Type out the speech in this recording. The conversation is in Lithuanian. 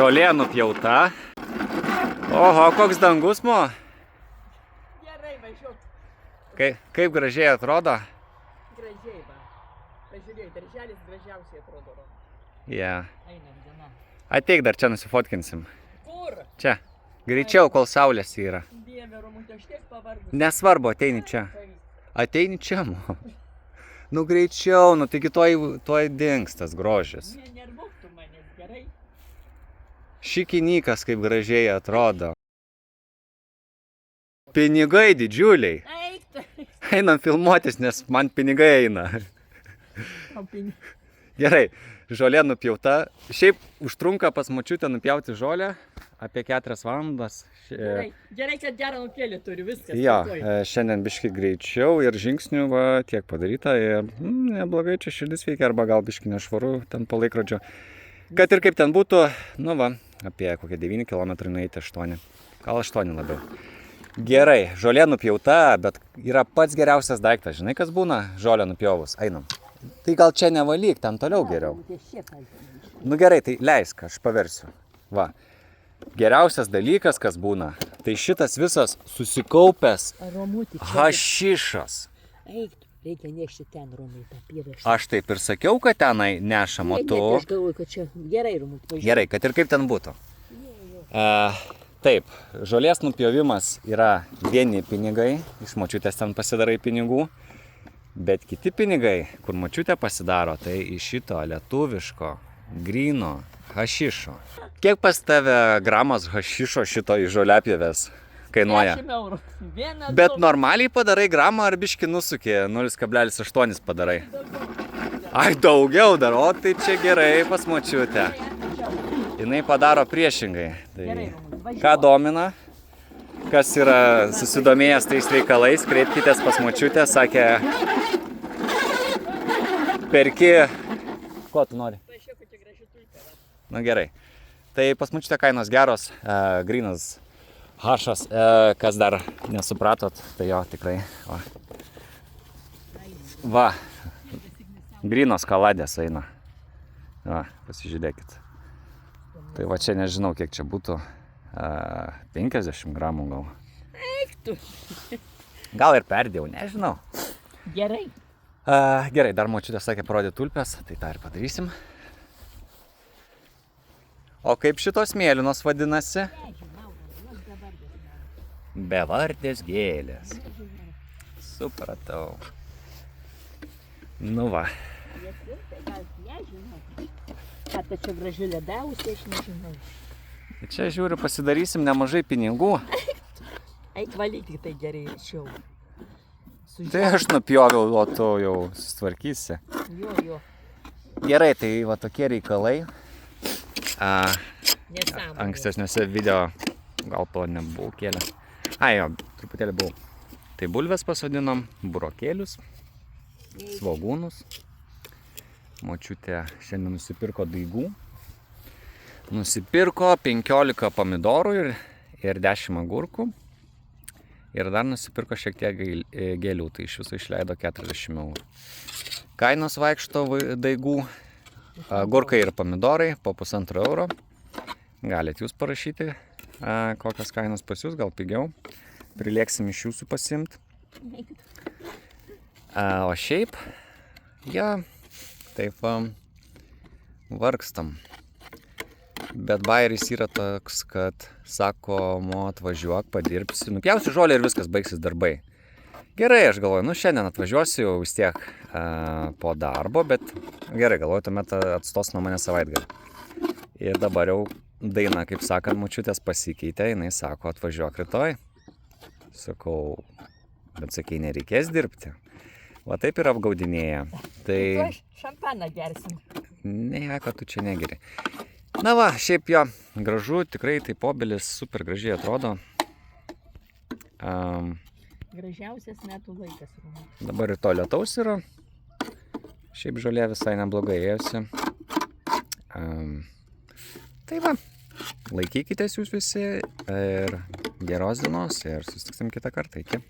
žolė nupjauta. Oho, koks dangus, mo. Gerai, važiuok. Kaip gražiai atrodo? Gražiai, va. Pažiūrėjau, darželis gražiausiai atrodo. Yeah. Einam, diena. Ateik dar čia nusifotkinsim. Kur? Čia. Greičiau, kol saulės yra. Dieve, Romutė, aš tiek pavargus. Nesvarbu, ateini čia. Ateini čia, mo. Nu greičiau, nu taigi tuoj dings tas grožis. Nervuok tu manęs, gerai? Šikinykas kaip gražiai atrodo. Pinigai didžiuliai. Eik, tai. Einam filmuotis, nes man pinigai eina. Gerai, žolė nupjauta. Šiaip užtrunka pas močiutę nupjauti žolę apie 4 valandas. Gerai, kad gerą nukėlį turi, viskas. Jo, šiandien biški greičiau ir žingsnių va, tiek padaryta. Ir neblogai čia širdis veikia, arba gal biški nešvaru ten po laikrodžio. Kad ir kaip ten būtų, nu va, apie kokie 9 km nueiti 8. Gal 8 labiau. Gerai, žolė nupjauta, bet yra pats geriausias daiktas. Žinai, kas būna žolė nupjovus? Einam. Tai gal čia nevalyk, ten toliau geriau. Nu gerai, tai leisk, aš paversiu. Va. Geriausias dalykas, kas būna, tai šitas visas susikaupęs hašišas. Eik, reikia nešti ten, Romai, tą pievę. Aš taip ir sakiau, kad tenai nešama tu. Aš galvoju, kad čia gerai, Romai. Gerai, kad ir kaip ten būtų. Taip, žolės nupjovimas yra vieni pinigai, iš močiutės ten pasidarai pinigų, bet kiti pinigai, kur močiutė pasidaro, tai iš šito lietuviško, gryno hašišo. Kiek pas tave gramas hašišo šito iš žoliapjovės kainuoja? 10 eurų. Bet normaliai padarai gramą ar biški nusukė, 0,8 padarai? Ai, daugiau dar, o tai čia gerai pas močiutę. Jinai padaro priešingai. Tai ką domina, kas yra susidomėjęs tais reikalais, kreipkitės pas močiutę, sakė, perki, ko tu nori? Na gerai. Tai pas močiutę kainos geros, grynas hašas, kas dar nesupratot, tai jo tikrai. Va, grynos kaladės eina. Va, pasižiūrėkit. Tai va čia nežinau, kiek čia būtų. 50 gramų gal. Eik tu. Gal ir perdėjau, nežinau. Gerai. Gerai, dar močiutė sakė parodyti tulpes, tai tą ir padarysim. O kaip šitos mėlynos vadinasi? Bevardės gėlės. Supratau. Nu va. Ką tai čia graži ledausia, aš nežinau. Čia žiūriu, pasidarysim nemažai pinigų. Eik valyk, tik tai gerai rašiau. Tai aš nupjoviau, o tu jau susitvarkysi. Jo. Gerai, tai va tokie reikalai. Nesąmonė. Ankstesniuose video gal to nebuvau kėlęs. Jo, truputėlį buvau. Tai bulves pasodinom, burokėlius, svogūnus. Močiutė šiandien nusipirko daigų. Nusipirko 15 pomidorų ir 10 agurkų. Ir dar nusipirko šiek tiek gėlių, tai iš viso išleido 40 eurų. Kainos vaikšto daigų. Agurkai ir pomidorai po 1,5 euro. Galit jūs parašyti, kokios kainos pas jūs, gal pigiau. Prilėksim iš jūsų pasimt. O šiaip, taip vargstam. Bet bairis yra toks, kad sako, atvažiuok, padirbsi. Nupjausiu žolę ir viskas, baigsis darbai. Gerai, aš galvoju, šiandien atvažiuosiu jau vis tiek po darbo, bet gerai, galvoju, tuomet atstos nuo mane savaitgalį. Ir dabar jau daina, kaip sakant, močiutės pasikeitė, jinai sako, atvažiuok rytoj. Sakau, bet sakai, nereikės dirbti. Va taip ir apgaudinėja. Tai... Šampaną gersim. Ne, kad tu čia negeri. Na va, šiaip jo, gražu, tikrai tai obelis super gražiai atrodo. Gražiausias metų laikas. Dabar ir to lietaus yra. Šiaip žolė visai neblogai ėjosi. Tai va, laikykitės jūs visi ir geros dienos ir susitiksim kitą kartą. Iki.